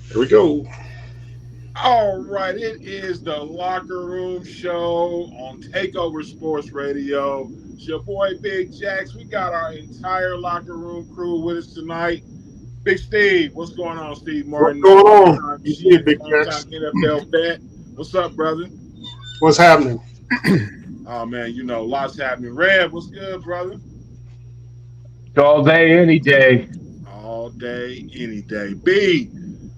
Here we go. All right, it is the Locker Room Show on Takeover Sports Radio. It's your boy Big Jax. We got our entire Locker Room crew with us tonight. Big Steve, what's going on, Steve What's Martin? going on? Longtime You see Chief, it, Big longtime Jax. NFL vet. What's up, brother? What's happening? Oh man, lots happening. Red, what's good, brother? All day, any day. All day, any day. B,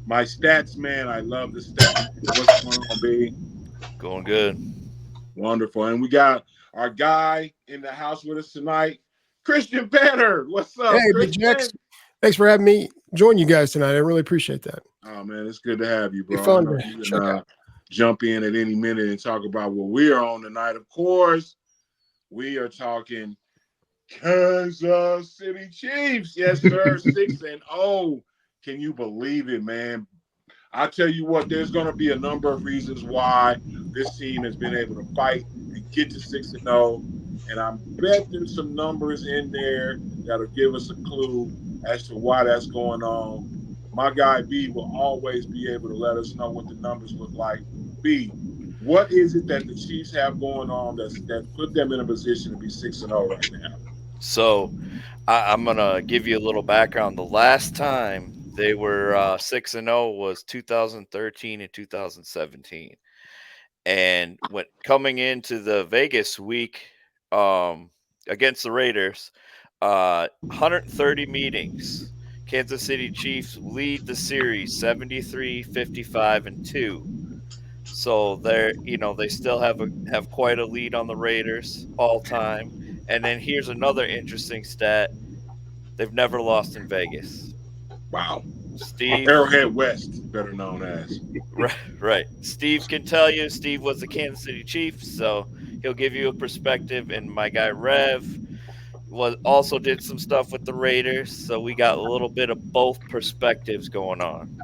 my stats man. I love the stats man. What's going on, B? Going good. Wonderful. And we got our guy in the house with us tonight, Christian Banner. What's up, Hey, Big Christian? Jax. Thanks for having me join you guys tonight. I really appreciate that. Oh man, it's good to have you, Be bro. I fun know to you check can out. jump in at any minute and talk about what we are on tonight. Of course, we are talking Kansas City Chiefs. Yes, sir. 6-0. Can you believe it, man? I tell you what, there's going to be a number of reasons why this team has been able to fight and get to 6-0. And I'm betting some numbers in there that'll give us a clue as to why that's going on. My guy B will always be able to let us know what the numbers look like. B, what is it that the Chiefs have going on that put them in a position to be 6-0 right now? So I'm gonna give you a little background. The last time they were 6-0 was 2013 and 2017, and when coming into the Vegas week against the Raiders, 130 meetings. Kansas City Chiefs lead the series 73-55-2. So they still have quite a lead on the Raiders all time. And then here's another interesting stat: they've never lost in Vegas. Wow. Steve, Arrowhead West, better known as. right? Steve can tell you. Steve was the Kansas City Chief, so he'll give you a perspective. And my guy Rev was also did some stuff with the Raiders, so we got a little bit of both perspectives going on.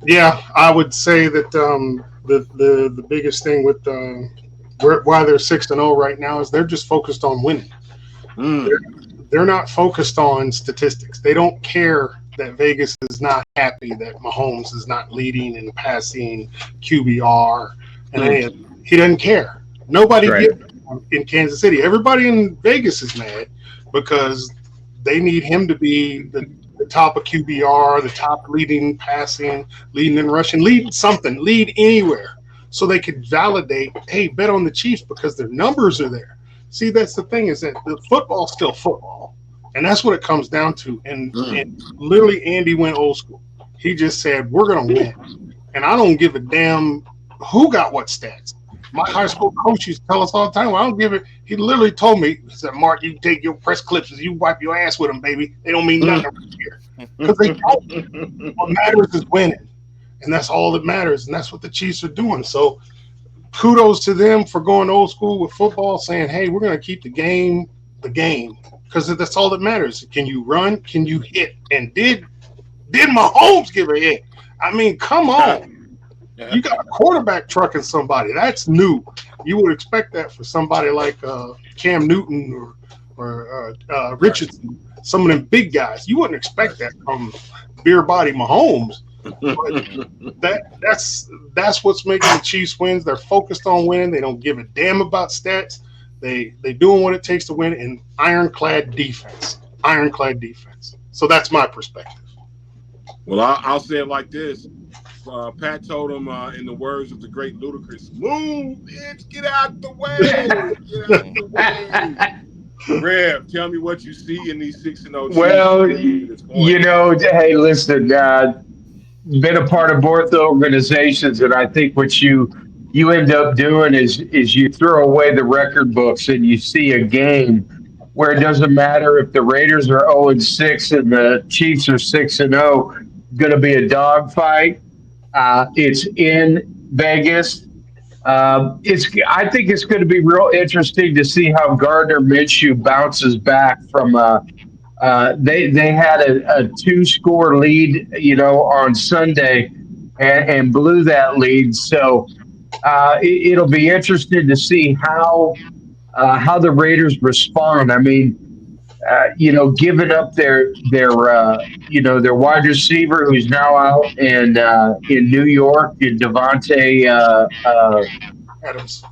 Yeah, I would say that the biggest thing with why they're 6-0 right now is they're just focused on winning. Mm. They're not focused on statistics. They don't care that Vegas is not happy that Mahomes is not leading in passing QBR, and he doesn't care. Nobody Right. gives in Kansas City. Everybody in Vegas is mad because they need him to be the top of QBR, the top leading passing, leading in rushing, lead something, lead anywhere, so they could validate. Hey, bet on the Chiefs because their numbers are there. See, that's the thing, is that the football's still football. And that's what it comes down to. And literally, Andy went old school. He just said, we're going to win. And I don't give a damn who got what stats. My high school coach used to tell us all the time, well, I don't give it. He literally told me, he said, Mark, you take your press clips and you wipe your ass with them, baby. They don't mean nothing around here. Because they don't. What matters is winning. And that's all that matters. And that's what the Chiefs are doing. So kudos to them for going old school with football, saying, hey, we're going to keep the game, because that's all that matters. Can you run? Can you hit? And did Mahomes give a hit? I mean, come on. You got a quarterback trucking somebody. That's new. You would expect that for somebody like Cam Newton or Richardson, some of them big guys. You wouldn't expect that from beer body Mahomes. But that's what's making the Chiefs wins. They're focused on winning. They don't give a damn about stats. They doing what it takes to win in ironclad defense. Ironclad defense. So that's my perspective. Well, I'll say it like this. Pat told him, in the words of the great Ludacris, "Move, bitch, get out the way, get out the way." Rev, tell me what you see in these 6-0 Chiefs Well, at this point. hey, listen, been a part of both organizations, and I think what you end up doing is you throw away the record books and you see a game where it doesn't matter if the Raiders are 0-6 and the Chiefs are 6-0. Going to be a dogfight. It's in Vegas. I think it's going to be real interesting to see how Gardner Minshew bounces back from they had a two-score lead, on Sunday, and blew that lead. So it'll be interesting to see how the Raiders respond. I mean, giving up their their wide receiver who's now out in New York, in Devontae Adams.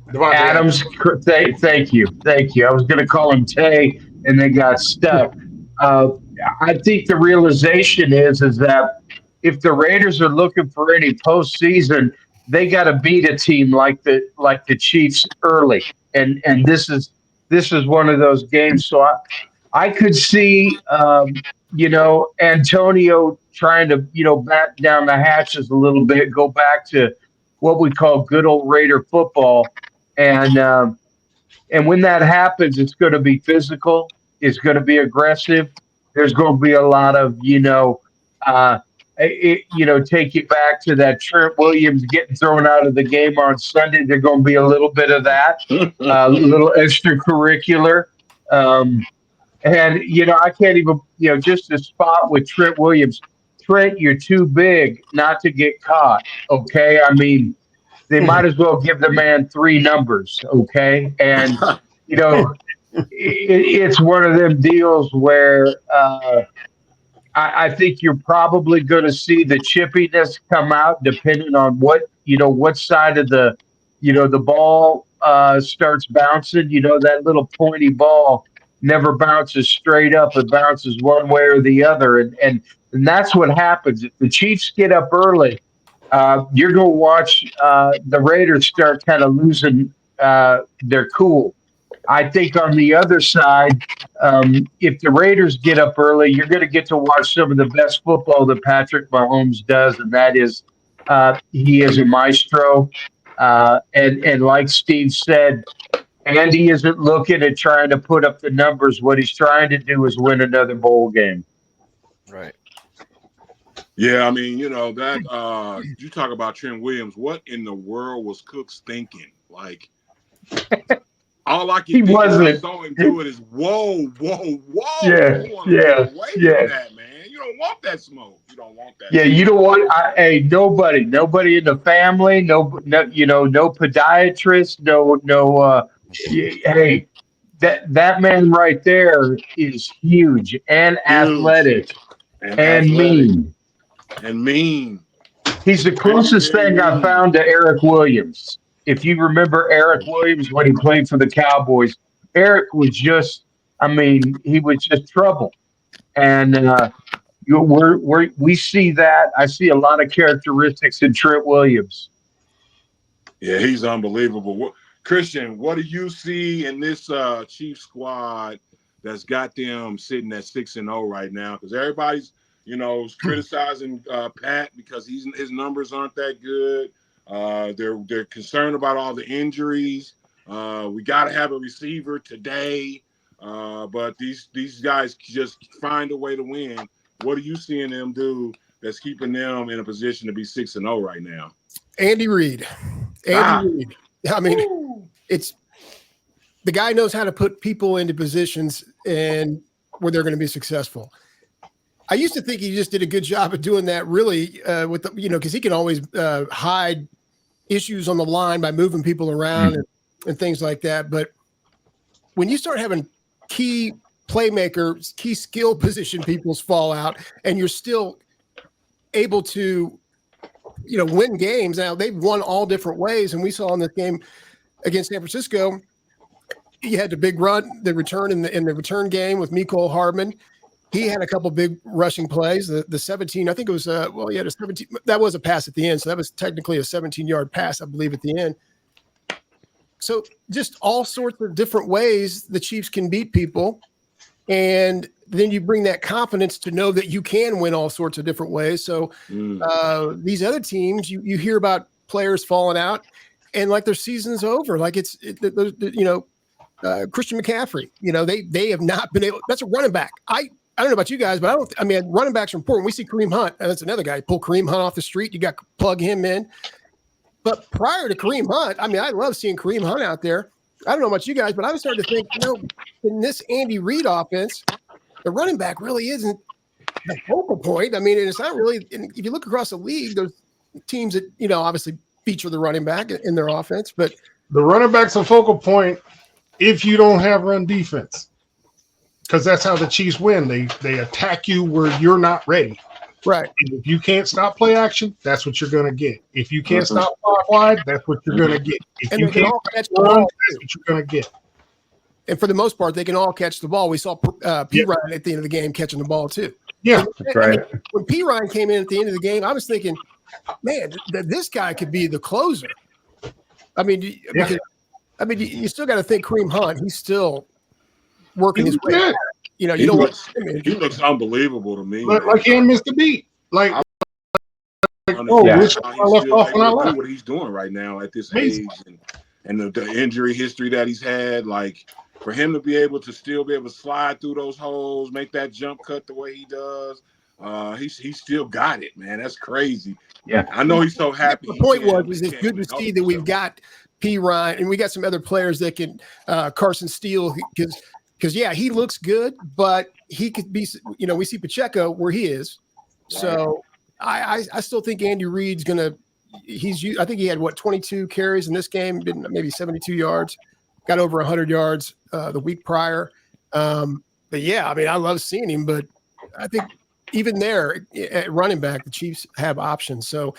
Devontae Adams. Adams. Thank you. I was going to call him Tay, and then got stuck. Uh, I think the realization is that if the Raiders are looking for any postseason, they got to beat a team like the Chiefs early, and this is one of those games. So I could see Antonio trying to batten down the hatches a little bit, go back to what we call good old Raider football, and when that happens, it's going to be physical. It's going to be aggressive. There's going to be a lot of, take you back to that Trent Williams getting thrown out of the game on Sunday. There's going to be a little bit of that, a little extracurricular. And I can't even, just a spot with Trent Williams. Trent, you're too big not to get caught. Okay. I mean, they might as well give the man 3 numbers. Okay. And, it's one of them deals where I think you're probably going to see the chippiness come out depending on what side of the ball starts bouncing. That little pointy ball never bounces straight up. It bounces one way or the other. And that's what happens. If the Chiefs get up early, you're going to watch the Raiders start kind of losing their cool. I think on the other side, if the Raiders get up early, you're going to get to watch some of the best football that Patrick Mahomes does, and that is he is a maestro. And like Steve said, Andy isn't looking at trying to put up the numbers. What he's trying to do is win another bowl game. Right. Yeah, I mean, that you talk about Trent Williams. What in the world was Cooks thinking? Like, all I can think I saw him do it is whoa. Yeah, away from that, man. You don't want that smoke. You don't want that. Yeah, smoke. you don't want. Nobody in the family. No podiatrist. Hey, that man right there is huge and athletic and mean. And mean. He's the closest thing I found to Eric Williams. If you remember Eric Williams when he played for the Cowboys, Eric was he was just trouble. And we see that. I see a lot of characteristics in Trent Williams. Yeah, he's unbelievable. Christian, what do you see in this Chiefs squad that's got them sitting at 6-0 right now? Because everybody's criticizing Pat because his numbers aren't that good. They're concerned about all the injuries. We got to have a receiver today, but these guys just find a way to win. What are you seeing them do that's keeping them in a position to be 6-0 right now? Andy Reid. Reid. I mean, it's the guy knows how to put people into positions and where they're going to be successful. I used to think he just did a good job of doing that really with the, because he can always hide issues on the line by moving people around and things like that. But when you start having key playmakers, key skill position peoples fall out and you're still able to, win games. Now they've won all different ways. And we saw in this game against San Francisco, you had the big run, the return in the return game with Mecole Hardman. He had a couple big rushing plays. The 17, I think it was, he had a 17. That was a pass at the end. So that was technically a 17-yard pass, I believe, at the end. So just all sorts of different ways the Chiefs can beat people. And then you bring that confidence to know that you can win all sorts of different ways. So these other teams, you hear about players falling out and like their season's over. Like Christian McCaffrey, they have not been able, that's a running back. I don't know about you guys, but running backs are important. We see Kareem Hunt, and that's another guy. Pull Kareem Hunt off the street. You got to plug him in. But prior to Kareem Hunt, I love seeing Kareem Hunt out there. I don't know about you guys, but I was starting to think, in this Andy Reid offense, the running back really isn't the focal point. It's not really. If you look across the league, there's teams that obviously feature the running back in their offense, but the running back's a focal point if you don't have run defense. because that's how the Chiefs win. They attack you where you're not ready. Right. And if you can't stop play action, that's what you're going to get. If you can't stop five wide, that's what you're going to get. If And you they can can't all catch the run, ball, that's what you're going to get. and for the most part, they can all catch the ball. We saw P. Ryan at the end of the game catching the ball too. Yeah, right. When P. Ryan came in at the end of the game, I was thinking, man, this guy could be the closer. I mean, you still got to think Kareem Hunt. He's still working his way. good. You know, He you don't looks, want he looks unbelievable to me. Like he ain't missed a beat. Like, Yeah. which I He's left still off when I able to do left. what he's doing right now at this Amazing. age and the injury history that he's had. Like, for him to be able to still be able to slide through those holes, make that jump cut the way he does, he's still got it, man. That's crazy. Yeah. I know he's so happy. The point was it's good to see that we've got P. Ryan and we got some other players that can Carson Steele because he looks good, but he could be. You know, we see Pacheco where he is, so I still think Andy Reid's gonna. I think he had 22 carries in this game, maybe 72 yards, got over 100 yards the week prior. But yeah, I mean, I love seeing him, but I think even there at running back, the Chiefs have options. So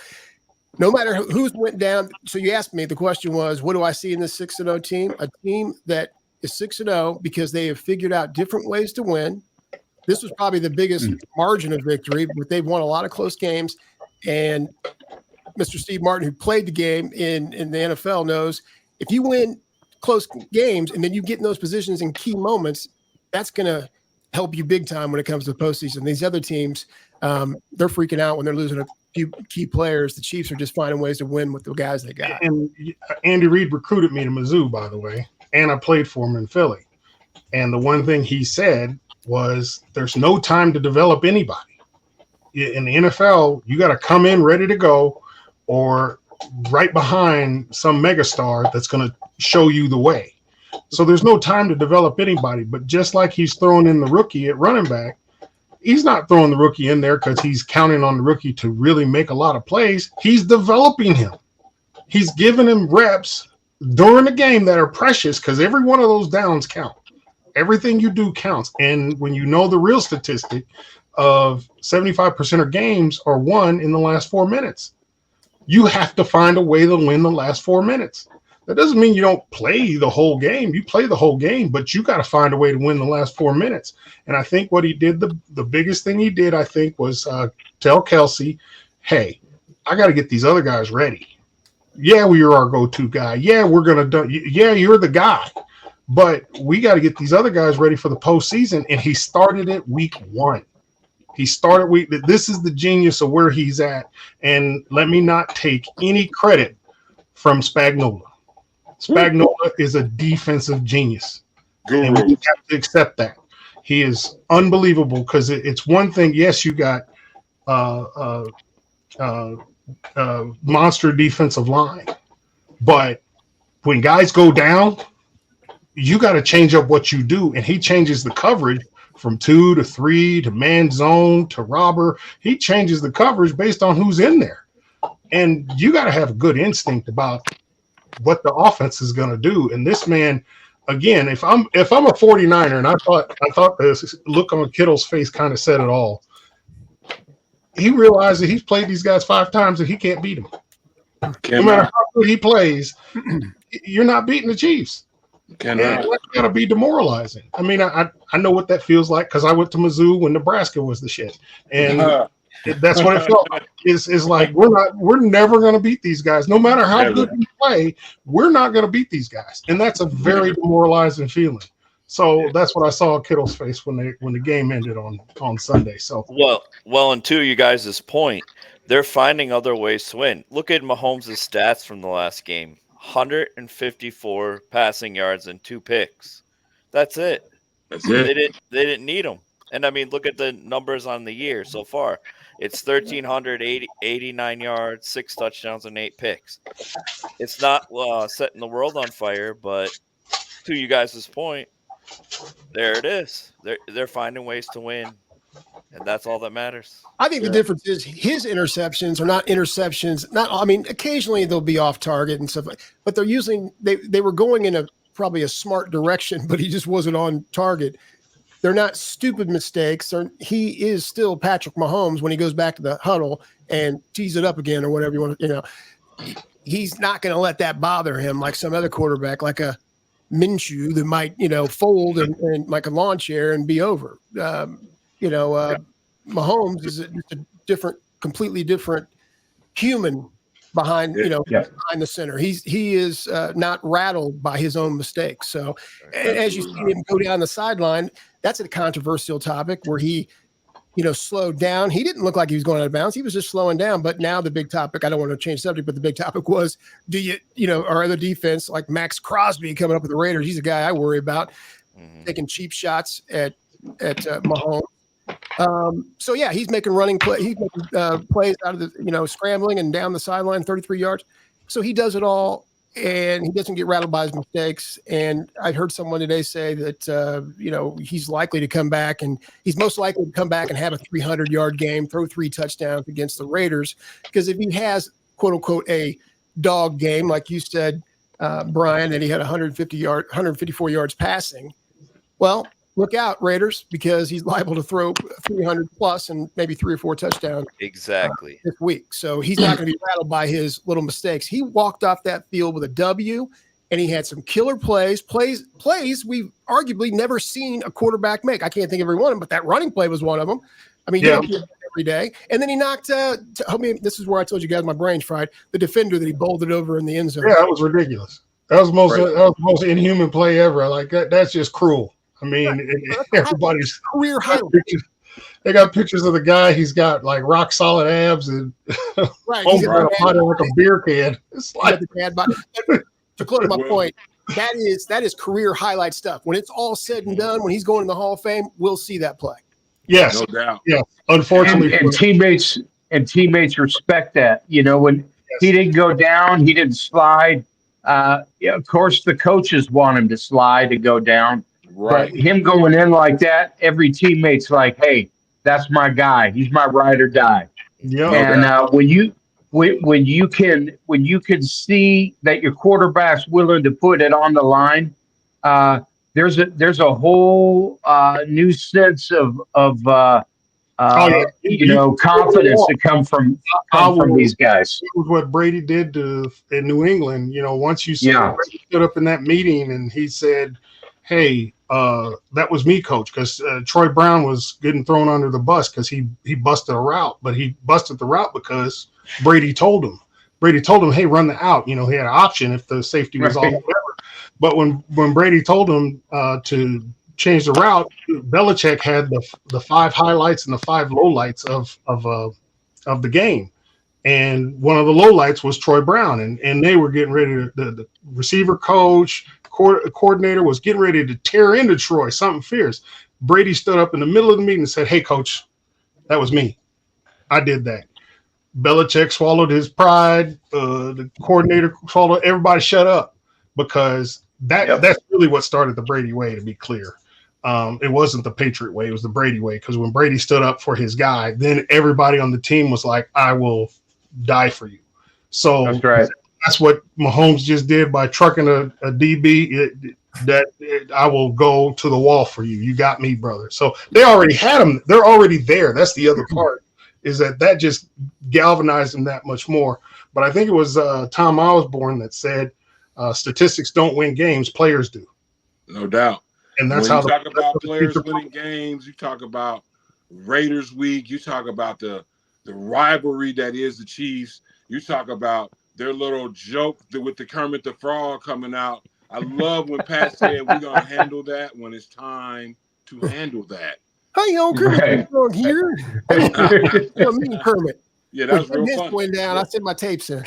no matter who's went down. So you asked me, the question was, what do I see in this 6-0 team? A team that is 6-0 because they have figured out different ways to win. This was probably the biggest margin of victory, but they've won a lot of close games. And Mr. Steve Martin, who played the game in the NFL, knows if you win close games and then you get in those positions in key moments, that's going to help you big time when it comes to the postseason. These other teams, they're freaking out when they're losing a few key players. The Chiefs are just finding ways to win with the guys they got. And Andy Reid recruited me to Mizzou, by the way, and I played for him in Philly. And the one thing he said was, there's no time to develop anybody. In the NFL, you got to come in ready to go, or right behind some megastar that's going to show you the way. So there's no time to develop anybody. But just like he's throwing in the rookie at running back, he's not throwing the rookie in there because he's counting on the rookie to really make a lot of plays. He's developing him. He's giving him reps during the game that are precious, because every one of those downs count. Everything you do counts. And when you know the real statistic of 75% of games are won in the last 4 minutes, you have to find a way to win the last 4 minutes. That doesn't mean you don't play the whole game. You play the whole game, but you got to find a way to win the last 4 minutes. And I think what he did, the biggest thing he did, I think, was tell Kelsey, hey, I got to get these other guys ready. Yeah, you're our go-to guy. Yeah, we're going to do. Yeah, you're the guy. But we got to get these other guys ready for the postseason. And he started it week 1. He started this is the genius of where he's at. And let me not take any credit from Spagnuolo. Spagnuolo is a defensive genius. And we have to accept that. He is unbelievable, because it's one thing. Yes, you got monster defensive line. But when guys go down, you got to change up what you do. And he changes the coverage from 2 to 3 to man zone to robber. He changes the coverage based on who's in there. And you got to have a good instinct about what the offense is going to do. And this man, again, if I'm a 49er, and I thought this look on Kittle's face kind of said it all. He realized that he's played these guys 5 times and he can't beat them. No matter how good he plays, you're not beating the Chiefs. That's got to be demoralizing. I mean, I know what that feels like, because I went to Mizzou when Nebraska was the shit, and that's what it felt like. Is like we're never going to beat these guys, no matter how good we play. We're not going to beat these guys, and that's a very demoralizing feeling. So that's what I saw at Kittle's face when the game ended on Sunday. So well, and to you guys' point, they're finding other ways to win. Look at Mahomes' stats from the last game. 154 passing yards and 2 picks. That's it. They didn't need them. And I mean, look at the numbers on the year so far. It's 1,389 yards, 6 touchdowns, and 8 picks. It's not setting the world on fire, but to you guys' point, there it is. They're finding ways to win, and that's all that matters. I think the difference is his interceptions are not interceptions. Occasionally they'll be off target and stuff, but they're using they were going in probably a smart direction, but he just wasn't on target. they're not stupid mistakes. He is still Patrick Mahomes when he goes back to the huddle and tees it up again or whatever you want to, he's not going to let that bother him like some other quarterback, like a Minshew that might, fold and like a lawn chair and be over. Mahomes is just a completely different human behind, behind the center. He is not rattled by his own mistakes. So as you see him go down the sideline, that's a controversial topic where he, slowed down. He didn't look like he was going out of bounds. He was just slowing down. But now the big topic, I don't want to change subject, but the big topic was, our other defense, like Max Crosby coming up with the Raiders, he's a guy I worry about, taking cheap shots at Mahomes. So yeah, he's making running play. He's making plays out of the, scrambling and down the sideline, 33 yards. So he does it all, and he doesn't get rattled by his mistakes. And I heard someone today say that, he's likely to come back, and he's most likely to come back and have a 300-yard game, throw 3 touchdowns against the Raiders. Because if he has, quote unquote, a dog game, like you said, Brian, and he had 154 yards passing, well, look out, Raiders, because he's liable to throw 300 plus and maybe 3 or 4 touchdowns exactly this week. So he's not going to be rattled by his little mistakes. He walked off that field with a W, and he had some killer plays we've arguably never seen a quarterback make. I can't think of every one of them, but that running play was one of them. I mean, you don't do that every day. And then he knocked this is where I told you guys my brain's fried, the defender that he bolted over in the end zone. Yeah, that was ridiculous. That was the most inhuman play ever. Like that's just cruel. I mean, everybody's career highlight. They got pictures of the guy. He's got like rock solid abs and right. He's got a body like a beer can. It's like to close my point, that is career highlight stuff. When it's all said and done, when he's going in the Hall of Fame, we'll see that play. Yes, no doubt. Yeah, unfortunately, and teammates respect that. When he didn't go down, he didn't slide. Of course, the coaches want him to slide and go down. Right. But him going in like that, every teammate's like, "Hey, that's my guy. He's my ride or die." Yeah. And when you can see that your quarterback's willing to put it on the line, there's a whole new sense of confidence that come from these guys. It was what Brady did in New England. Once you saw Brady stood up in that meeting and he said, "Hey, that was me, coach," because Troy Brown was getting thrown under the bus because he busted a route, but he busted the route because Brady told him. Brady told him, "Hey, run the out." He had an option if the safety was off, whatever. But when Brady told him to change the route, Belichick had the 5 highlights and the 5 lowlights of the game. And one of the lowlights was Troy Brown, and they were getting ready to the receiver coach, coordinator was getting ready to tear into Troy, something fierce. Brady stood up in the middle of the meeting and said, "Hey, coach, that was me. I did that." Belichick swallowed his pride. The coordinator swallowed. Everybody shut up because that's really what started the Brady way, to be clear. It wasn't the Patriot way. It was the Brady way, because when Brady stood up for his guy, then everybody on the team was like, "I will die for you." So that's right. That's what Mahomes just did by trucking a DB. I will go to the wall for you. You got me, brother. So they already had him. They're already there. That's the other part, is that just galvanized them that much more. But I think it was Tom Osborne that said, statistics don't win games, players do. No doubt. And that's when how you talk about players winning games, you talk about Raiders week, you talk about the rivalry that is the Chiefs, you talk about their little joke with the Kermit the Frog coming out. I love when Pat said we're going to handle that when it's time to handle that. Hey, Kermit here. Kermit. Yeah, that was real funny. Went down. I sent my tapes in.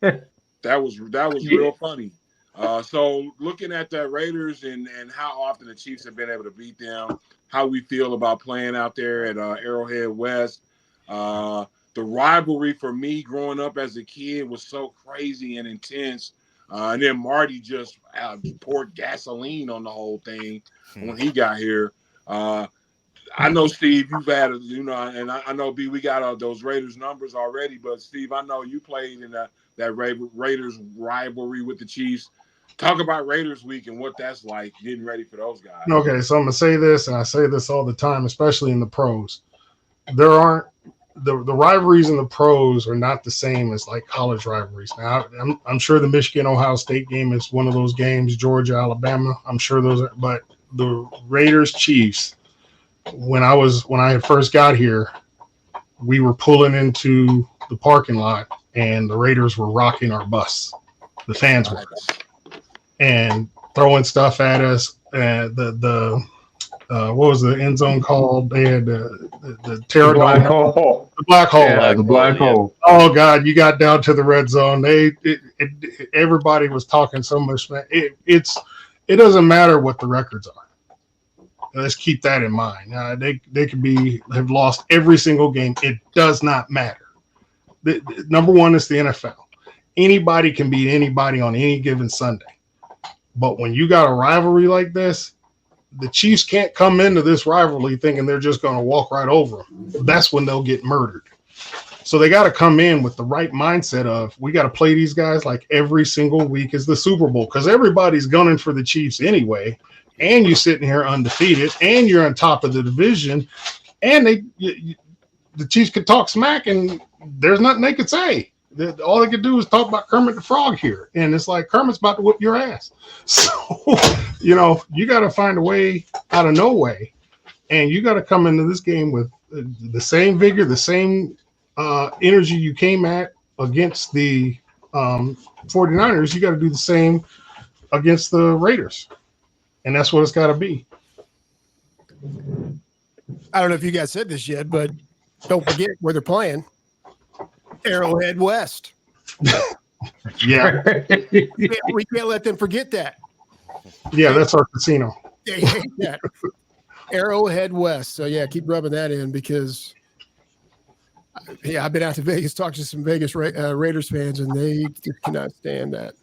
That was real funny. So looking at the Raiders and how often the Chiefs have been able to beat them, how we feel about playing out there at Arrowhead West. The rivalry for me growing up as a kid was so crazy and intense. And then Marty just poured gasoline on the whole thing when he got here. I know, Steve, you've had, and I know, B, we got those Raiders numbers already. But, Steve, I know you played in that Raiders rivalry with the Chiefs. Talk about Raiders Week and what that's like getting ready for those guys. Okay, so I'm gonna say this, and I say this all the time, especially in the pros. There aren't the rivalries in the pros are not the same as like college rivalries. Now, I'm sure the Michigan Ohio State game is one of those games. Georgia Alabama, I'm sure those are. But the Raiders Chiefs, when I had first got here, we were pulling into the parking lot, and the Raiders were rocking our bus. The fans were. And throwing stuff at us. What was the end zone called? They had the terror black hole. The black hole. Yeah, the black hole. Oh God, you got down to the red zone. Everybody was talking so much. It doesn't matter what the records are. Let's keep that in mind. They could have lost every single game. It does not matter. Number one is the NFL. Anybody can beat anybody on any given Sunday. But when you got a rivalry like this, the Chiefs can't come into this rivalry thinking they're just going to walk right over them. That's when they'll get murdered. So they got to come in with the right mindset of, we got to play these guys like every single week is the Super Bowl, because everybody's gunning for the Chiefs anyway, and you're sitting here undefeated, and you're on top of the division, and the Chiefs could talk smack, and there's nothing they could say. All they could do is talk about Kermit the Frog here. And it's like, Kermit's about to whoop your ass. So, you got to find a way out of no way. And you got to come into this game with the same vigor, the same energy you came at against the 49ers. You got to do the same against the Raiders. And that's what it's got to be. I don't know if you guys said this yet, but don't forget where they're playing. Arrowhead West. Yeah. We can't let them forget that. Yeah, that's our casino. They hate that. Arrowhead West. So, yeah, keep rubbing that in because, I've been out to Vegas, talked to some Vegas Raiders fans, and they just cannot stand that.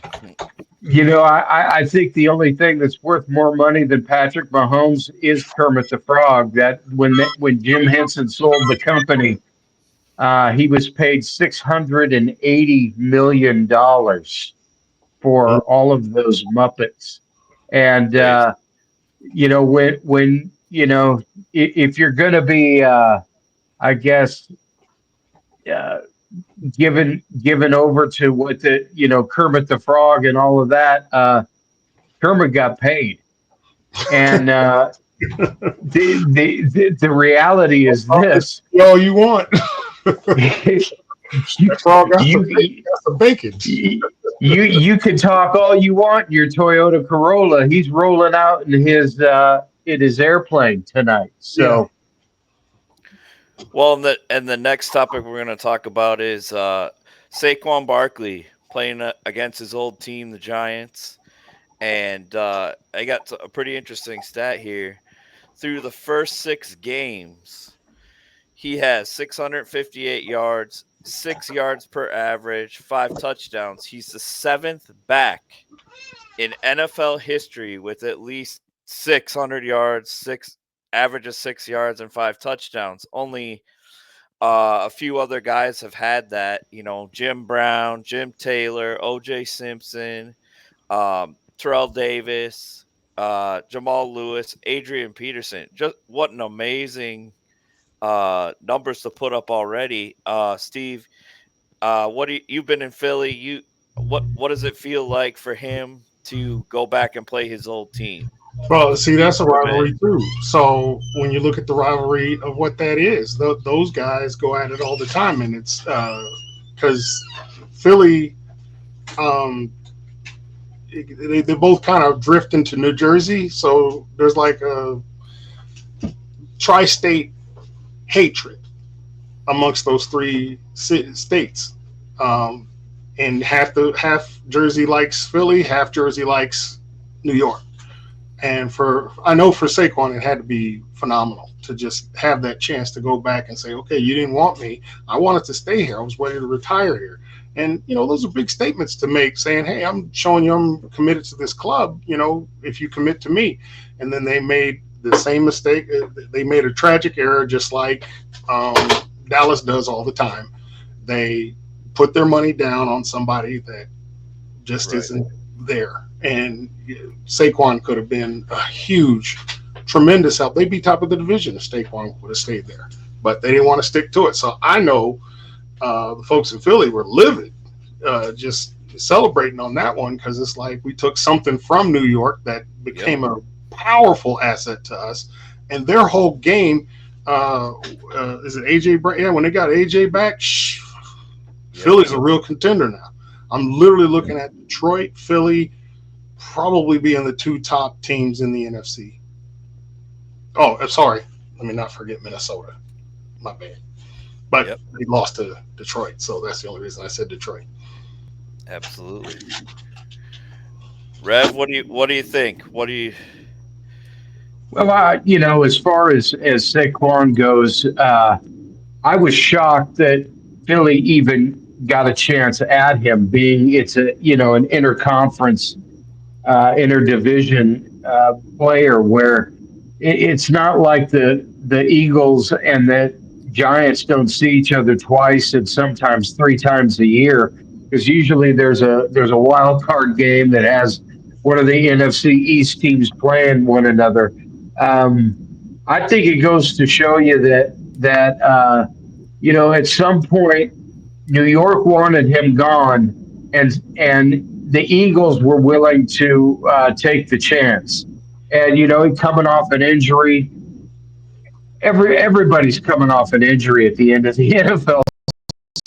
I think the only thing that's worth more money than Patrick Mahomes is Kermit the Frog. That when Jim Henson sold the company, he was paid $680 million for all of those Muppets. And, if you're going to be, given over to what Kermit the Frog and all of that, Kermit got paid. And the reality is this. All you want. You can talk all you want your Toyota Corolla. He's rolling out in his airplane tonight. So, well, and the next topic we're going to talk about is Saquon Barkley playing against his old team, the Giants, and I got a pretty interesting stat here. Through the first 6 games, he has 658 yards, 6 yards per average, 5 touchdowns. He's the 7th back in NFL history with at least 600 yards, average of 6 yards and 5 touchdowns. Only a few other guys have had that. Jim Brown, Jim Taylor, O.J. Simpson, Terrell Davis, Jamal Lewis, Adrian Peterson. Just what an amazing numbers to put up already. Steve, you've been in Philly? What does it feel like for him to go back and play his old team? Well, see, that's a rivalry too. So when you look at the rivalry of what that is, those guys go at it all the time, and it's because Philly, they both kind of drift into New Jersey. So there's like a tri-state hatred amongst those 3 states, and half Jersey likes Philly, half Jersey likes New York. And I know for Saquon, it had to be phenomenal to just have that chance to go back and say, okay, you didn't want me. I wanted to stay here. I was ready to retire here. And, those are big statements to make, saying, hey, I'm showing you I'm committed to this club, if you commit to me. And then they made the same mistake. They made a tragic error, just like Dallas does all the time. They put their money down on somebody that just Right. isn't there. And Saquon could have been a huge, tremendous help. They'd be top of the division if Saquon would have stayed there, but they didn't want to stick to it. So I know the folks in Philly were livid, just celebrating on that one, because it's like we took something from New York that became a powerful asset to us, and their whole game. Is it AJ? Yeah, when they got AJ back, Philly's a real contender now. I'm literally looking at Detroit, Philly, probably being the two top teams in the NFC. Oh, I'm sorry. Let me not forget Minnesota. My bad. But they lost to Detroit, so that's the only reason I said Detroit. Absolutely. Rev, what do you think? What do you? Well, as far as Saquon goes, I was shocked that Philly even got a chance at him, being it's an interconference, interdivision player where it's not like the Eagles and the Giants don't see each other twice and sometimes three times a year, because usually there's a wild card game that has one of the NFC East teams playing one another. Um, I think it goes to show you that at some point New York wanted him gone, and the Eagles were willing to take the chance. And coming off an injury, everybody's coming off an injury at the end of the NFL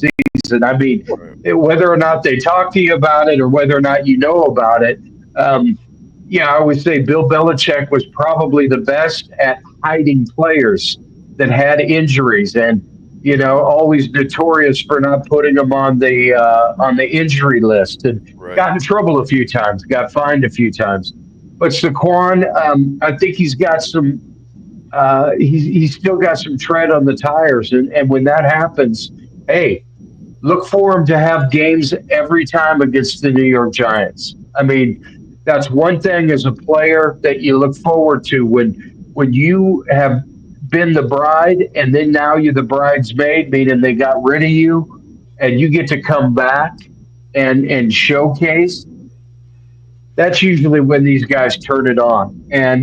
season. I mean, whether or not they talk to you about it or whether or not you know about it, I would say Bill Belichick was probably the best at hiding players that had injuries, and always notorious for not putting them on the injury list, and got in trouble a few times, got fined a few times. But Saquon, I think he's got some. He's still got some tread on the tires, and when that happens, hey, look for him to have games every time against the New York Giants. I mean, that's one thing as a player that you look forward to when you have been the bride and then now you're the bridesmaid, meaning they got rid of you and you get to come back and showcase. That's usually when these guys turn it on, and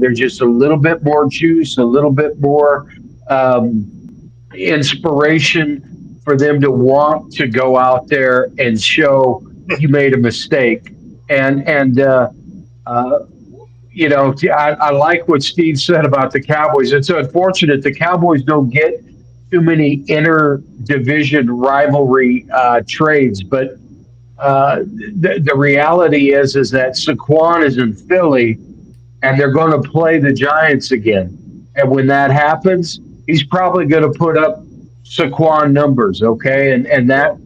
there's just a little bit more juice, a little bit more um, inspiration for them to want to go out there and show you made a mistake. And I like what Steve said about the Cowboys. It's unfortunate the Cowboys don't get too many inter-division rivalry trades, but the reality is that Saquon is in Philly, and they're going to play the Giants again. And when that happens, he's probably going to put up Saquon numbers, okay? And that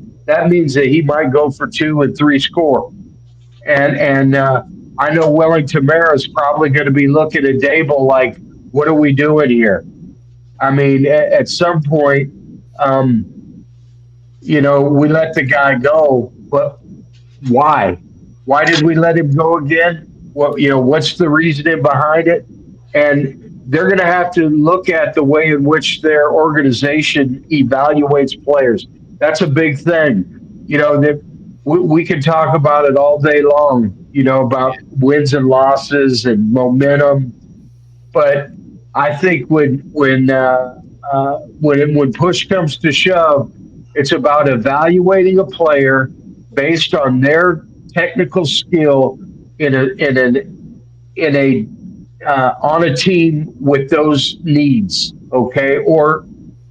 means that he might go for 2 and 3 score. And I know Wellington Mara is probably going to be looking at Dable like, what are we doing here? I mean, at some point, we let the guy go, but why? Why did we let him go again? What's the reasoning behind it? And they're going to have to look at the way in which their organization evaluates players. That's a big thing. That we can talk about it all day long. About wins and losses and momentum, but I think when push comes to shove, it's about evaluating a player based on their technical skill in a on a team with those needs, okay, or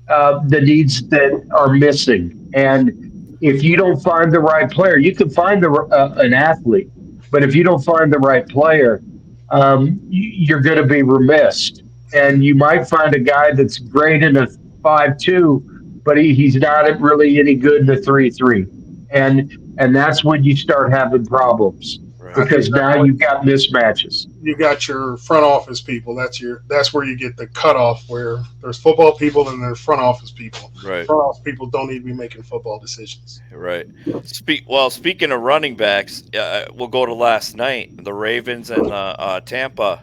the needs that are missing. And if you don't find the right player, you can find an athlete, but if you don't find the right player, you're going to be remiss. And you might find a guy that's great in a 5-2, but he's not really any good in a 3-3. And that's when you start having problems, because now you've got mismatches. You got your front office people. That's where you get the cutoff, where there's football people and there's front office people. Right. Front office people don't need to be making football decisions. Right. Speaking of running backs, we'll go to last night, the Ravens and Tampa.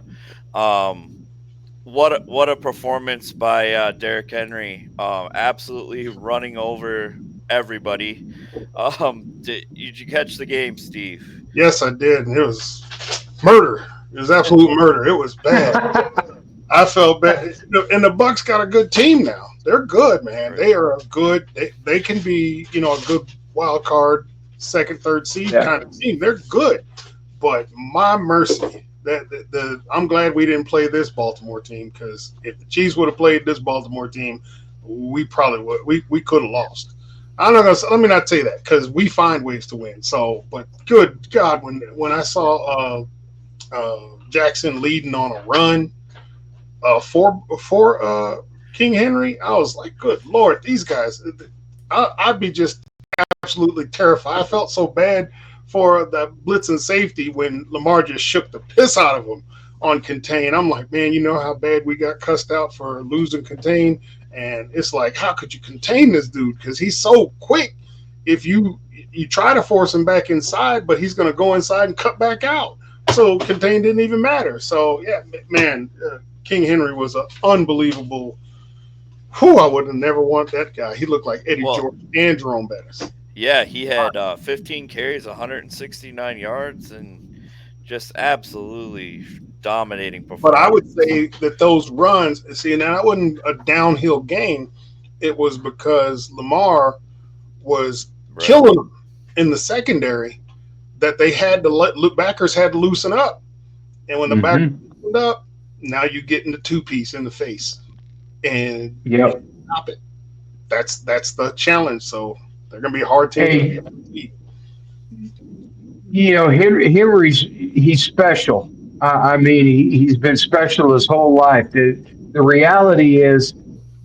What a performance by Derrick Henry! Absolutely running over everybody. Did you catch the game, Steve? Yes, I did, and it was murder. It was absolute murder. It was bad. I felt bad. And the Bucks got a good team now. They're good, man. Right. They are a good. They can be, a good wild card, second, third seed kind of team. They're good, but my mercy, I'm glad we didn't play this Baltimore team, because if the Chiefs would have played this Baltimore team, we probably would. We could have lost. I'm not gonna. Let me not say that, because we find ways to win. So, but good God, when I saw Jackson leading on a run for King Henry, I was like, good Lord, these guys. I'd be just absolutely terrified. I felt so bad for the blitz and safety when Lamar just shook the piss out of him on contain. I'm like, man, you know how bad we got cussed out for losing contain? And it's like, how could you contain this dude? Because he's so quick. If you try to force him back inside, but he's going to go inside and cut back out. So contain didn't even matter. So, yeah, man, King Henry was an unbelievable. I would have never want that guy. He looked like Eddie George and Jerome Bettis. Yeah, he had 15 carries, 169 yards, and just absolutely dominating performance. But I would say that those runs, and that wasn't a downhill game. It was because Lamar was killing them in the secondary, that they had to backers had to loosen up. And when the backers loosened up, now you get in the two-piece in the face. And stop it. That's the challenge. So they're going to be a hard team. Henry's he's special. I mean, he's been special his whole life. The reality is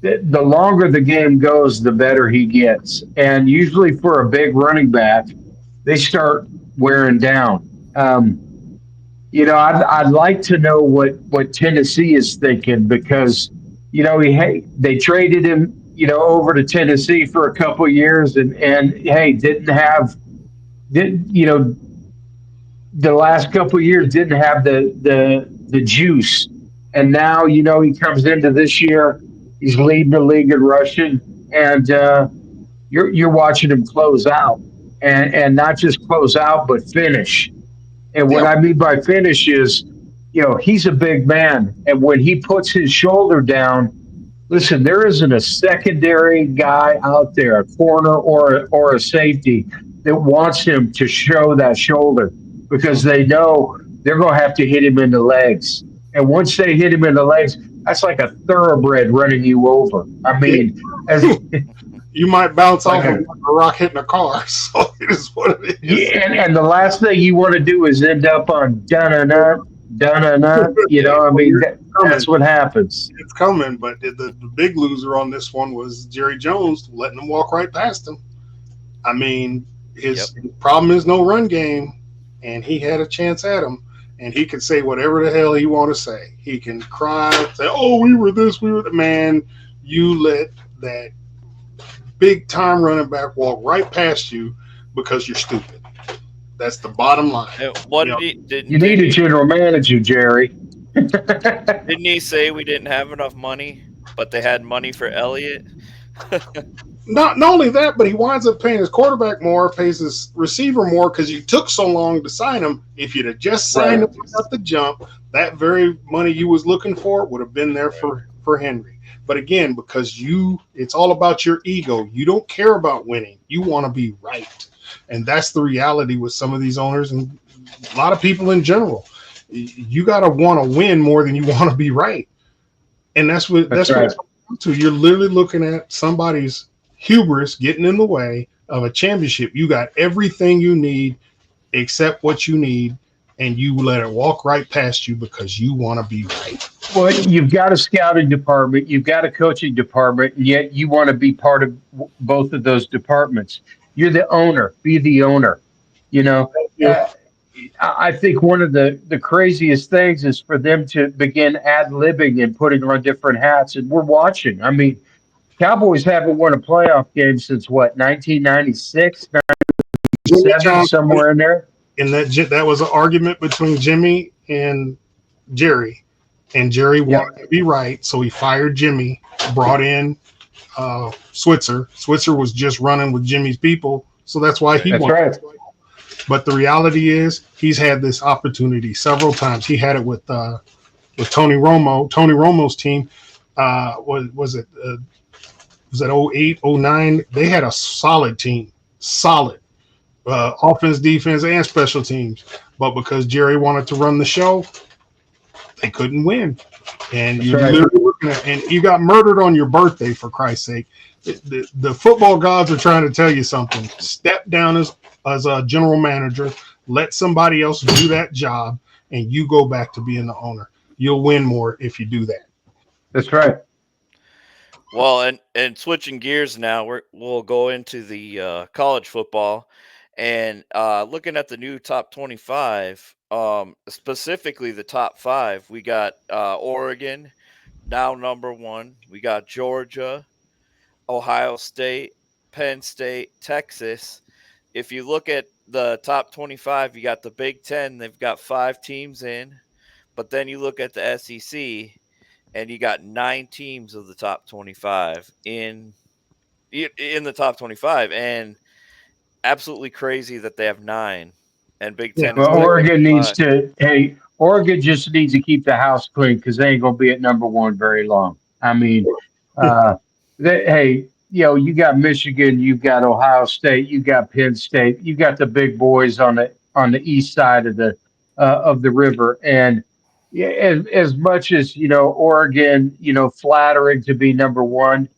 that the longer the game goes, the better he gets. And usually for a big running back, they start wearing down. I'd like to know what Tennessee is thinking, because they traded him over to Tennessee for a couple of years, and the last couple of years didn't have the juice. And now, he comes into this year, he's leading the league in rushing, and you're watching him close out, and not just close out, but finish. And what I mean by finish is, he's a big man, and when he puts his shoulder down, listen, there isn't a secondary guy out there, a corner or a safety, that wants him to show that shoulder, because they know they're going to have to hit him in the legs. And once they hit him in the legs, that's like a thoroughbred running you over. I mean, you might bounce off a rock hitting a car. So it is what it is. Yeah, and the last thing you want to do is end up on dun-na-na. I mean, that's what happens. It's coming, but the big loser on this one was Jerry Jones, letting him walk right past him. I mean, his problem is no run game, and he had a chance at him, and he could say whatever the hell he want to say. He can cry, say, "Oh, we were this, we were that." Man, you let that big-time running back walk right past you because you're stupid. That's the bottom line. You need a general manager, Jerry. Didn't he say we didn't have enough money, but they had money for Elliott? Not only that, but he winds up paying his quarterback more, pays his receiver more, because you took so long to sign him. If you'd have just signed him at the jump, that very money you was looking for would have been there for Henry. But again, because it's all about your ego. You don't care about winning. You want to be right. And that's the reality with some of these owners and a lot of people in general. You got to want to win more than you want to be right. And that's what it's to. You're literally looking at somebody's hubris getting in the way of a championship. You got everything you need except what you need, and you let it walk right past you because you want to be right. Well, you've got a scouting department, you've got a coaching department, and yet you want to be part of both of those departments. You're the owner. Be the owner. I think one of the craziest things is for them to begin ad-libbing and putting on different hats, and we're watching. I mean, Cowboys haven't won a playoff game since, 1996, 97, somewhere in there? And that was an argument between Jimmy and Jerry. And Jerry wanted to be right, so he fired Jimmy, brought in Switzer. Switzer was just running with Jimmy's people, so that's why he That's won. right. But the reality is, he's had this opportunity several times. He had it with Tony Romo. Tony Romo's team was it 08, 09? They had a solid team, solid offense, defense, and special teams. But because Jerry wanted to run the show, they couldn't win. And That's you right. literally looking at, and you got murdered on your birthday, for Christ's sake. The football gods are trying to tell you something. Step down as a general manager, let somebody else do that job, and you go back to being the owner. You'll win more if you do that. That's right. Well, and switching gears now, we'll go into the college football, and looking at the new top 25, specifically the top 5. We got Oregon, now number 1. We got Georgia, Ohio State, Penn State, Texas. If you look at the top 25, you got the Big Ten. They've got 5 teams in, but then you look at the SEC, and you got 9 teams of the top 25 in the top 25, and absolutely crazy that they have 9, and Big Yeah. Ten is Well, technically Oregon needs 5. to. Hey, Oregon just needs to keep the house clean because they ain't gonna be at number 1 very long. I mean, hey, you got Michigan, you've got Ohio State, you got Penn State, you got the big boys on the east side of the river, and yeah, as much as Oregon, flattering to be number 1.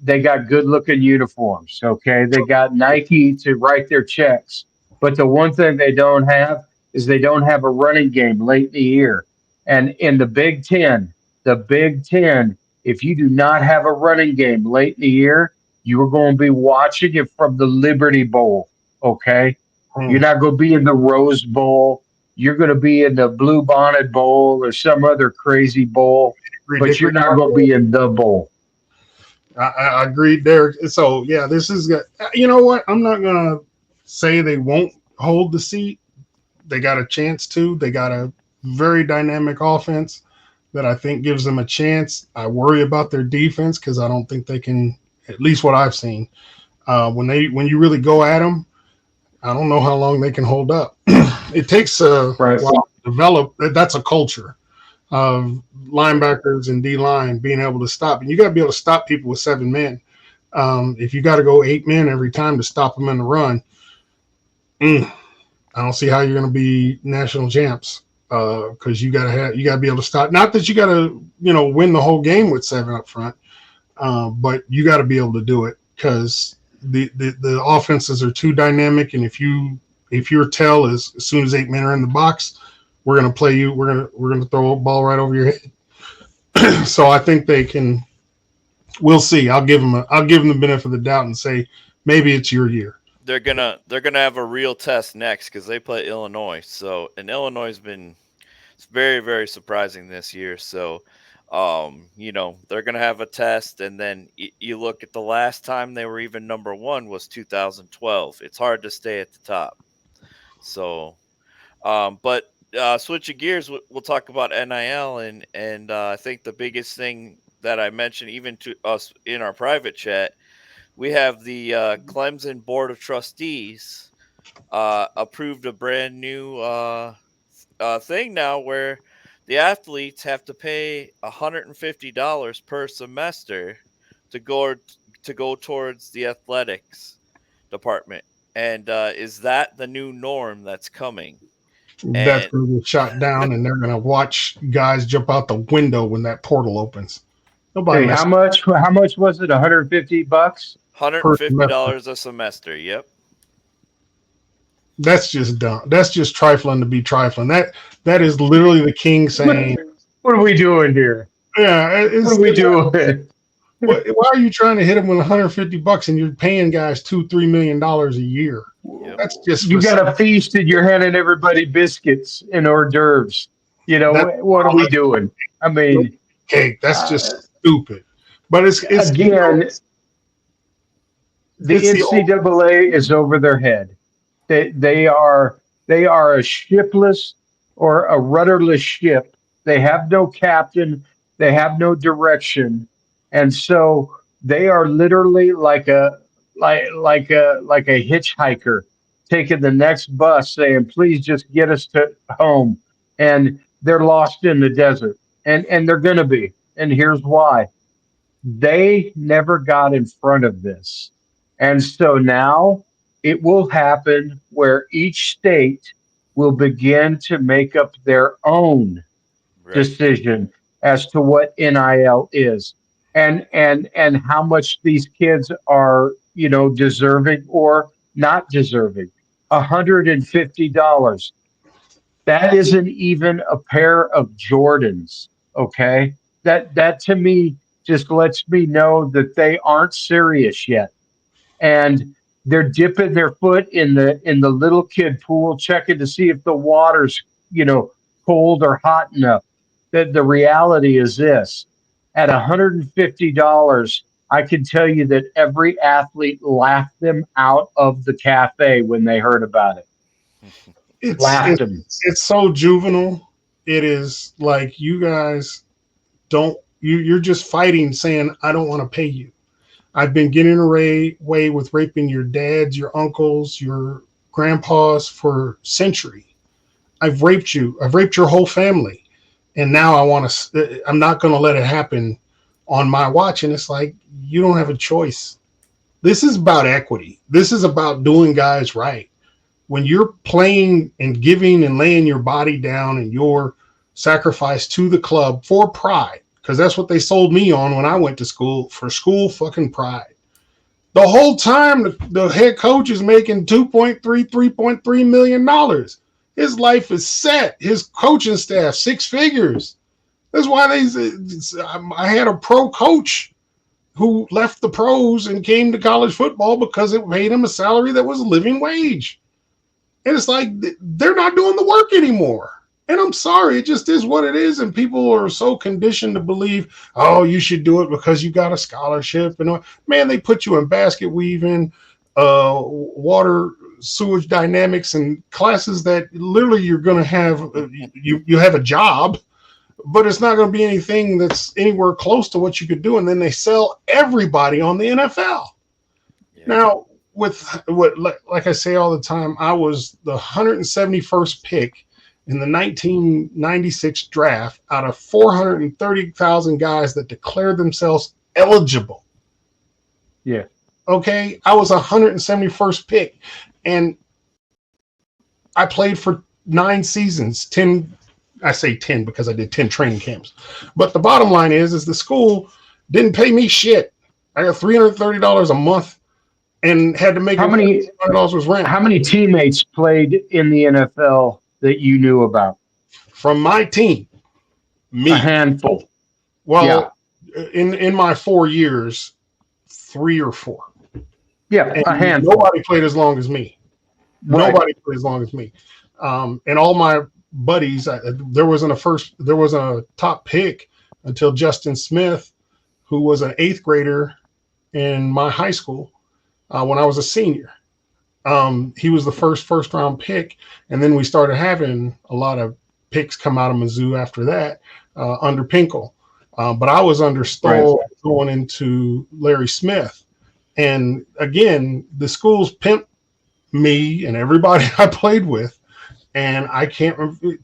They got good looking uniforms. Okay, they got Nike to write their checks. But the one thing they don't have is they don't have a running game late in the year. And in the Big Ten, if you do not have a running game late in the year, you are going to be watching it from the Liberty Bowl. Okay. You're not going to be in the Rose Bowl. You're going to be in the Blue Bonnet Bowl or some other crazy bowl, but you're not going to be in the bowl. I agreed there. So yeah, this is good. You know what? I'm not gonna say they won't hold the seat. They got a chance to. They got a very dynamic offense that I think gives them a chance. I worry about their defense because I don't think they can. At least what I've seen, when you really go at them, I don't know how long they can hold up. It takes a Right. while to develop. That's a culture of linebackers and D line being able to stop. And you got to be able to stop people with 7 men. If you got to go 8 men every time to stop them in the run, I don't see how you're going to be national champs. Because you got to be able to stop. Not that you got to win the whole game with 7 up front, but you got to be able to do it because the offenses are too dynamic. And if your tell is as soon as 8 men are in the box, we're going to play you. We're going to throw a ball right over your head. So I think they can. We'll see. I'll give them the benefit of the doubt and say maybe it's your year. They're gonna have a real test next because they play Illinois. So, and Illinois has been very, very surprising this year. So, they're gonna have a test, and then you look at the last time they were even number 1 was 2012. It's hard to stay at the top. So, but switching gears, we'll talk about NIL, and I think the biggest thing that I mentioned even to us in our private chat, we have the Clemson Board of Trustees approved a brand new thing now where the athletes have to pay $150 per semester to go towards the athletics department. And is that the new norm that's coming? That's And going to get shot down, and they're going to watch guys jump out the window when that portal opens. Nobody Hey, how much was it? $150? $150 a semester. Yep. That's just dumb. That's just trifling to be trifling. That is literally the king saying, What are we doing here? "Yeah, What are we doing? why are you trying to hit them with $150 and you're paying guys $2-3 million a year? Yep. That's just You got a feast and you're handing everybody biscuits and hors d'oeuvres. What are we doing? I mean, cake. That's just stupid. But it's again, the NCAA is over their head. They are a shipless or a rudderless ship. They have no captain. They have no direction, and so They are literally like a hitchhiker taking the next bus, saying, "Please just get us to home," and they're lost in the desert, and they're gonna be. And here's why: they never got in front of this, and so now it will happen where each state will begin to make up their own Right. decision as to what NIL is, and how much these kids are, deserving or not deserving. $150. That isn't even a pair of Jordans. Okay. That to me just lets me know that they aren't serious yet. And they're dipping their foot in the little kid pool, checking to see if the water's, cold or hot enough. The reality is this: at $150, I can tell you that every athlete laughed them out of the cafe when they heard about it. It's Laughed it's them. it's so juvenile. It is like you guys don't you're just fighting, saying I don't want to pay you. I've been getting away with raping your dads, your uncles, your grandpas for century. I've raped you. I've raped your whole family, and now I want to. I'm not going to let it happen on my watch. And it's like you don't have a choice. This is about equity. This is about doing guys right. When you're playing and giving and laying your body down and your sacrifice to the club for pride, because that's what they sold me on when I went to school, for school fucking pride. The whole time the head coach is making $3.3 million. His life is set. His coaching staff, six figures. That's why I had a pro coach who left the pros and came to college football because it paid him a salary that was a living wage. And it's like they're not doing the work anymore. And I'm sorry, it just is what it is. And people are so conditioned to believe, oh, you should do it because you got a scholarship. And man, they put you in basket weaving, water, sewage dynamics, and classes that literally you're going to have. You have a job, but it's not going to be anything that's anywhere close to what you could do. And then they sell everybody on the NFL. Yeah. Now, with what, like I say all the time, I was the 171st pick in the 1996 draft out of 430,000 guys that declared themselves eligible. Yeah. Okay. I was 171st pick, and I played for 9 seasons, 10. I say 10 because I did 10 training camps. But the bottom line is the school didn't pay me shit. I got $330 a month and had to make How many $100 was rent. How many teammates played in the NFL that you knew about? From my team, me. A handful. Well, in my 4 years, 3 or 4. Yeah, And a handful. nobody played as long as me. Right. Nobody played as long as me. And all my buddies, there wasn't a top pick until Justin Smith, who was an 8th grader in my high school when I was a senior. He was the first round pick, and then we started having a lot of picks come out of Mizzou after that under Pinkel. But I was under Stoll going into Larry Smith. And again, the schools pimped me and everybody I played with. And I can't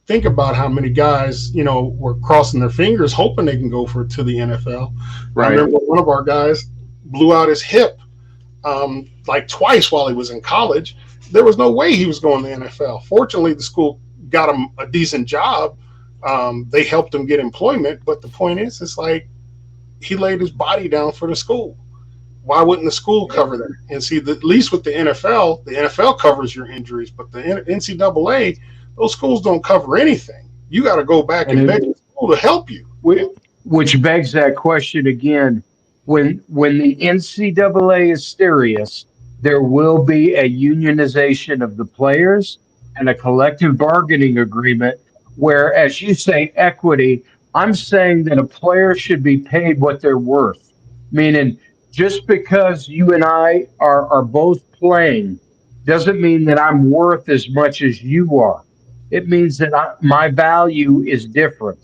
think about how many guys, were crossing their fingers hoping they can go to the NFL. Right. I remember one of our guys blew out his hip like twice while he was in college. There was no way he was going to the NFL. Fortunately, the school got him a decent job. They helped him get employment. But the point is, it's like he laid his body down for the school. Why wouldn't the school cover that? And see, at least with the NFL covers your injuries, but the NCAA, those schools don't cover anything. You got to go back and beg the school to help you. Which begs that question again. When the NCAA is serious, there will be a unionization of the players and a collective bargaining agreement where, as you say, equity, I'm saying that a player should be paid what they're worth. Meaning, just because you and I are both playing doesn't mean that I'm worth as much as you are. It means that my value is different.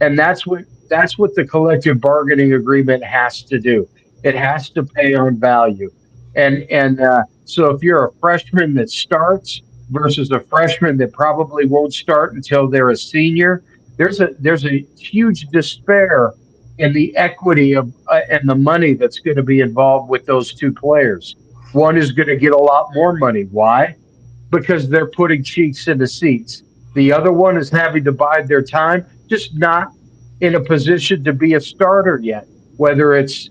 And that's what the collective bargaining agreement has to do. It has to pay on value. And so if you're a freshman that starts versus a freshman that probably won't start until they're a senior, there's a huge despair in the equity of and the money that's going to be involved with those two players. One is going to get a lot more money. Why? Because they're putting cheeks in the seats. The other one is having to bide their time, just not in a position to be a starter yet. Whether it's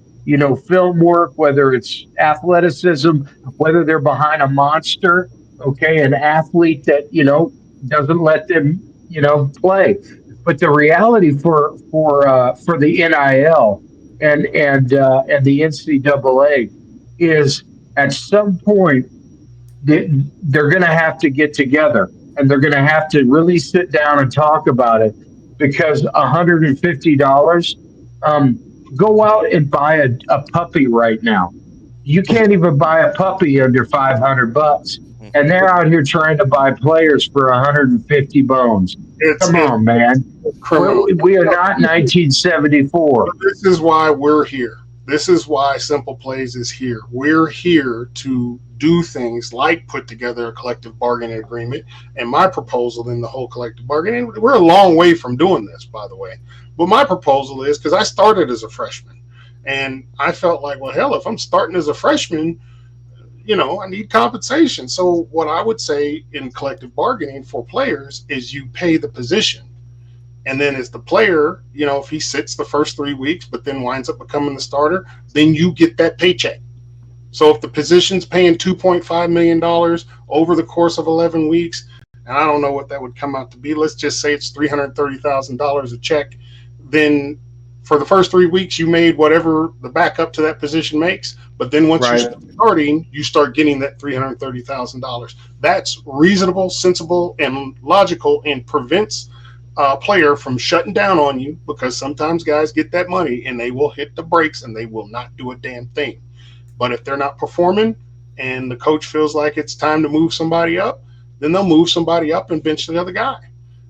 film work, whether it's athleticism, whether they're behind a monster, okay, an athlete that doesn't let them play. But the reality for the NIL and the NCAA is at some point they're going to have to get together and they're going to have to really sit down and talk about it because $150, um, go out and buy a puppy right now. You can't even buy a puppy under $500, and they're out here trying to buy players for 150 bones. It's Come on, man. criminal. We are not 1974. This is why we're here. This is why Simple Playz is here. We're here to do things like put together a collective bargaining agreement. And my proposal in the whole collective bargaining, we're a long way from doing this, by the way. But my proposal is, because I started as a freshman, and I felt like, well, hell, if I'm starting as a freshman, I need compensation. So what I would say in collective bargaining for players is you pay the position. And then as the player, if he sits the first 3 weeks, but then winds up becoming the starter, then you get that paycheck. So if the position's paying $2.5 million over the course of 11 weeks, and I don't know what that would come out to be, let's just say it's $330,000 a check, then for the first 3 weeks, you made whatever the backup to that position makes. But then once you start starting, you start getting that $330,000. That's reasonable, sensible, and logical, and prevents player from shutting down on you, because sometimes guys get that money and they will hit the brakes and they will not do a damn thing. But if they're not performing and the coach feels like it's time to move somebody up, then they'll move somebody up and bench the other guy.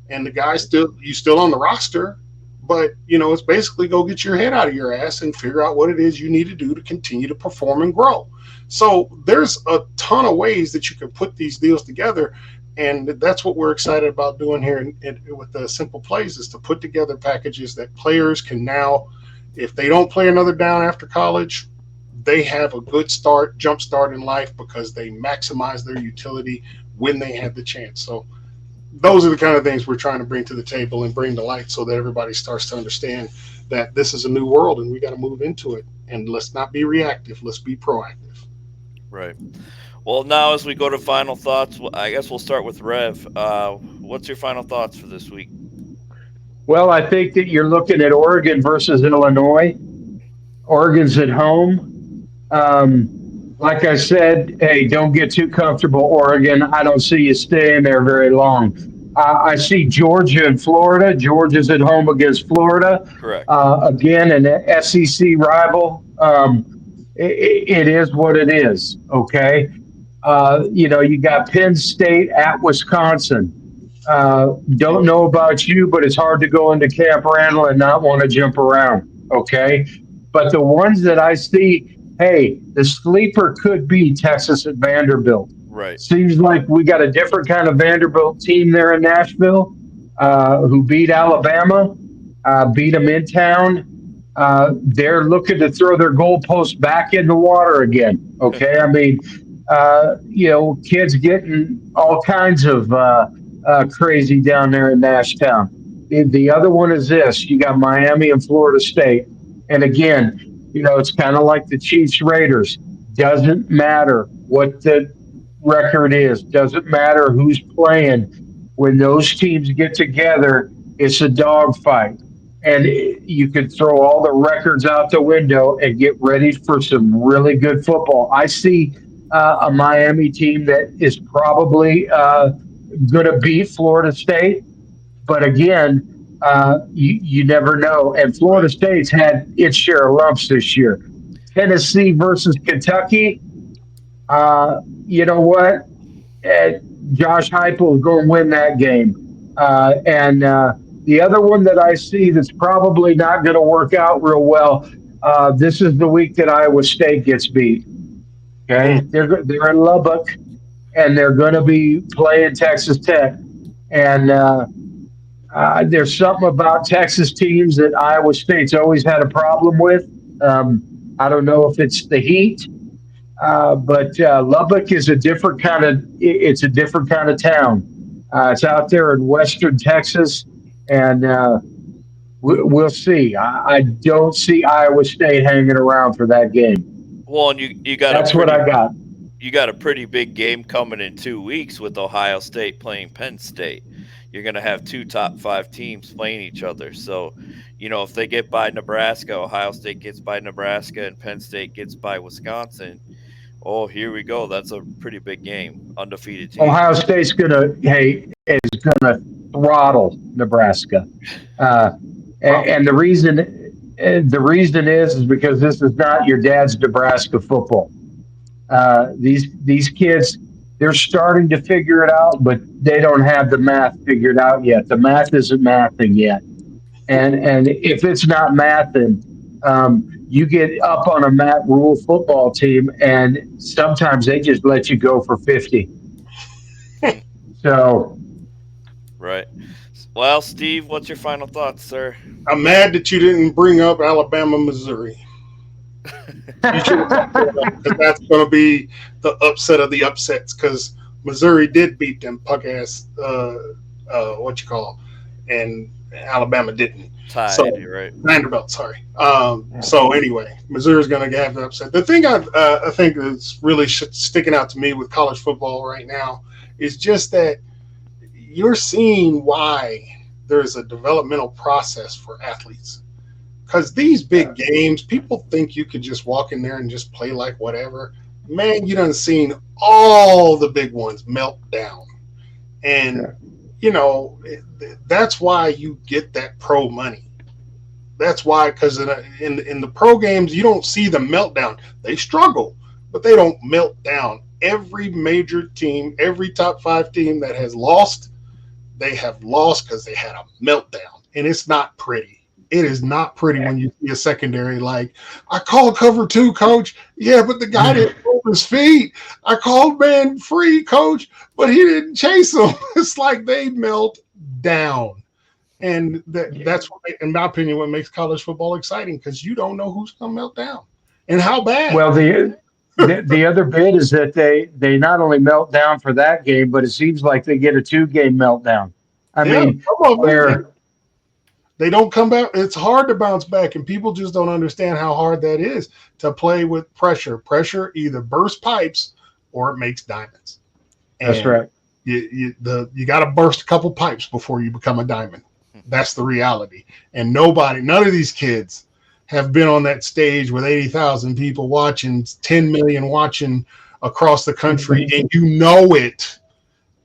And the guy still on the roster, but it's basically go get your head out of your ass and figure out what it is you need to do to continue to perform and grow. So there's a ton of ways that you can put these deals together. And that's what we're excited about doing here with the Simple Playz, is to put together packages that players can now, if they don't play another down after college, they have a good jump start in life because they maximize their utility when they have the chance. So those are the kind of things we're trying to bring to the table and bring to light so that everybody starts to understand that this is a new world and we got to move into it. And let's not be reactive. Let's be proactive. Right. Well, now as we go to final thoughts, I guess we'll start with Rev. What's your final thoughts for this week? Well, I think that you're looking at Oregon versus Illinois. Oregon's at home. Like I said, hey, don't get too comfortable, Oregon. I don't see you staying there very long. I see Georgia and Florida. Georgia's at home against Florida. Correct. Again, an SEC rival. It is what it is, okay? You got Penn State at Wisconsin. Don't know about you, but it's hard to go into Camp Randall and not want to jump around, okay? But the ones that I see, hey, the sleeper could be Texas at Vanderbilt. Right. Seems like we got a different kind of Vanderbilt team there in Nashville, who beat Alabama, beat them in town. They're looking to throw their goalposts back in the water again, okay? I mean, kids getting all kinds of crazy down there in Nashtown. The other one is this. You got Miami and Florida State. And again, it's kind of like the Chiefs Raiders. Doesn't matter what the record is. Doesn't matter who's playing. When those teams get together, it's a dogfight. And you can throw all the records out the window and get ready for some really good football. I see a Miami team that is probably going to beat Florida State. But again, you never know. And Florida State's had its share of lumps this year. Tennessee versus Kentucky. You know what? Josh Heupel is going to win that game. And the other one that I see that's probably not going to work out real well, This is the week that Iowa State gets beat. Okay, they're in Lubbock, and they're going to be playing Texas Tech. And there's something about Texas teams that Iowa State's always had a problem with. I don't know if it's the heat, but Lubbock is a different kind of. It's a different kind of town. It's out there in western Texas, and we'll see. I don't see Iowa State hanging around for that game. Well, and you got That's what I got. You got a pretty big game coming in 2 weeks with Ohio State playing Penn State. You're going to have 2 top 5 teams playing each other. So, if they get by Nebraska, Ohio State gets by Nebraska, and Penn State gets by Wisconsin. Oh, here we go. That's a pretty big game. Undefeated team. Ohio State's gonna throttle Nebraska, and the reason is because this is not your dad's Nebraska football. These kids, they're starting to figure it out, but they don't have the math figured out yet. The math isn't mathing yet, and if it's not mathing, you get up on a Matt Rule football team, and sometimes they just let you go for 50. So, right. Well, Steve, what's your final thoughts, sir? I'm mad that you didn't bring up Alabama, Missouri. You should have because that's going to be the upset of the upsets. Because Missouri did beat them punk ass, and Alabama didn't. Tied, so, right? Vanderbilt, sorry. So anyway, Missouri's going to have the upset. The thing I think is really sticking out to me with college football right now is just that you're seeing why there's a developmental process for athletes. Because these big games, people think you could just walk in there and just play like whatever. Man, you done seen all the big ones melt down. And, that's why you get that pro money. That's why, because in the pro games, you don't see the meltdown. They struggle, but they don't melt down. Every major team, every top 5 team that has lost, they have lost because they had a meltdown. And it's not pretty. It is not pretty when you see a secondary like, I called cover 2, coach. Yeah, but the guy didn't move his feet. I called man free, coach, but he didn't chase him. It's like they melt down. And that's, in my opinion, what makes college football exciting, because you don't know who's going to melt down and how bad. Well, the other bit is that they not only melt down for that game, but it seems like they get a 2-game meltdown. I mean, where they don't come back. It's hard to bounce back, and people just don't understand how hard that is to play with pressure. Pressure either bursts pipes or it makes diamonds. And that's right. You got to burst a couple pipes before you become a diamond. That's the reality. And none of these kids have been on that stage with 80,000 people watching, 10 million watching across the country, and you know it,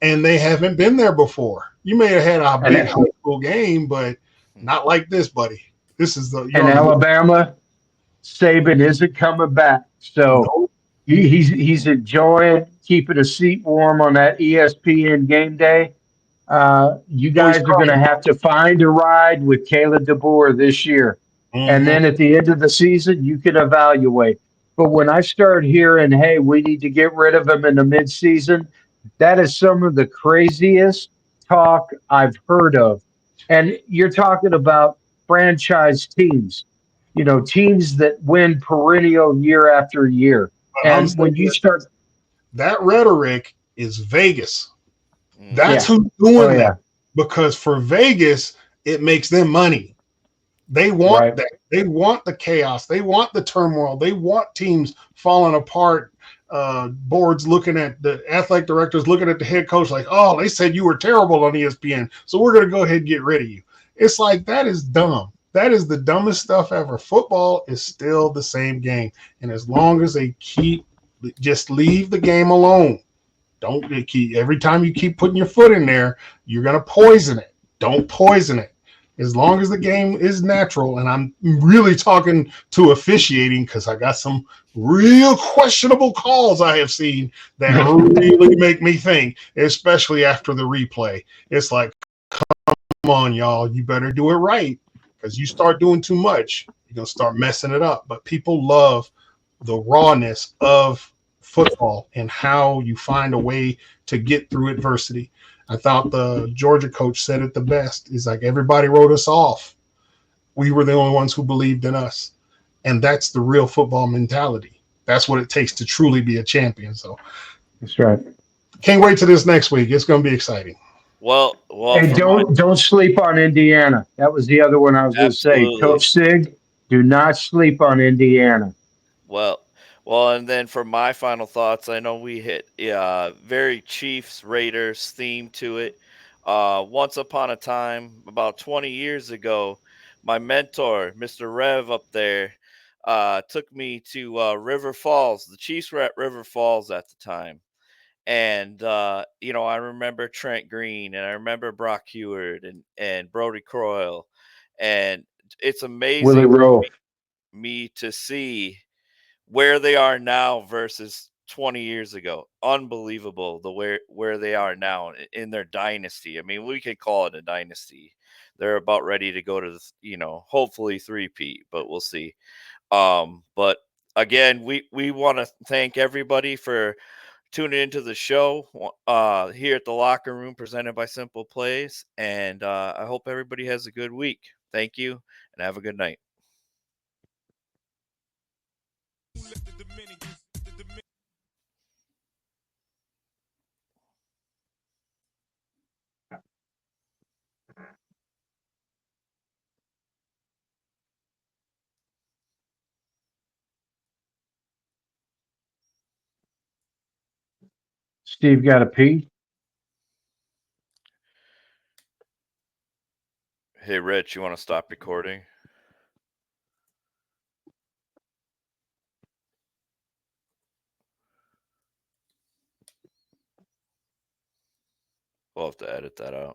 and they haven't been there before. You may have had a big high school game, but not like this, buddy. This is the Alabama. Saban isn't coming back, so he's enjoying keeping a seat warm on that ESPN game day. You guys are going to have to find a ride with Caleb DeBoer this year, and then at the end of the season, you can evaluate. But when I start hearing, "Hey, we need to get rid of him in the midseason," that is some of the craziest talk I've heard of. And you're talking about franchise teams, teams that win perennial year after year. And when you start, that rhetoric is Vegas. That's who's doing that, because for Vegas, it makes them money. They want that. They want the chaos. They want the turmoil. They want teams falling apart. Boards looking at the athletic directors, looking at the head coach like, oh, they said you were terrible on ESPN, so we're going to go ahead and get rid of you. It's like, that is dumb. That is the dumbest stuff ever. Football is still the same game. And as long as they just leave the game alone. Don't keep, every time you keep putting your foot in there, you're going to poison it. Don't poison it. As long as the game is natural, and I'm really talking to officiating, because I got some real questionable calls I have seen that really make me think, especially after the replay. It's like, come on, y'all, you better do it right, because you start doing too much, you're gonna start messing it up. But people love the rawness of football and how you find a way to get through adversity. I thought the Georgia coach said it the best. He's like, everybody wrote us off. We were the only ones who believed in us. And that's the real football mentality. That's what it takes to truly be a champion. So That's right. can't wait to this next week. It's going to be exciting. Well, Hey, don't sleep on Indiana. That was the other one I was going to say. Absolutely. Coach Sig, do not sleep on Indiana. Well, and then for my final thoughts, I know we hit very Chiefs Raiders theme to it. Once upon a time, about 20 years ago, my mentor, Mr. Rev up there, took me to River Falls. The Chiefs were at River Falls at the time. And I remember Trent Green, and I remember Brock Heward and Brody Croyle. And it's Willie amazing Rowe. me to see where they are now versus 20 years ago. Unbelievable where they are now in their dynasty. I mean, we could call it a dynasty. They're about ready to go to hopefully three-peat, but we'll see. But again, we want to thank everybody for tuning into the show here at the Locker Room, presented by Simple Playz, and I hope everybody has a good week. Thank you, and have a good night. Steve got a pee? Hey, Rich, you want to stop recording? We'll have to edit that out.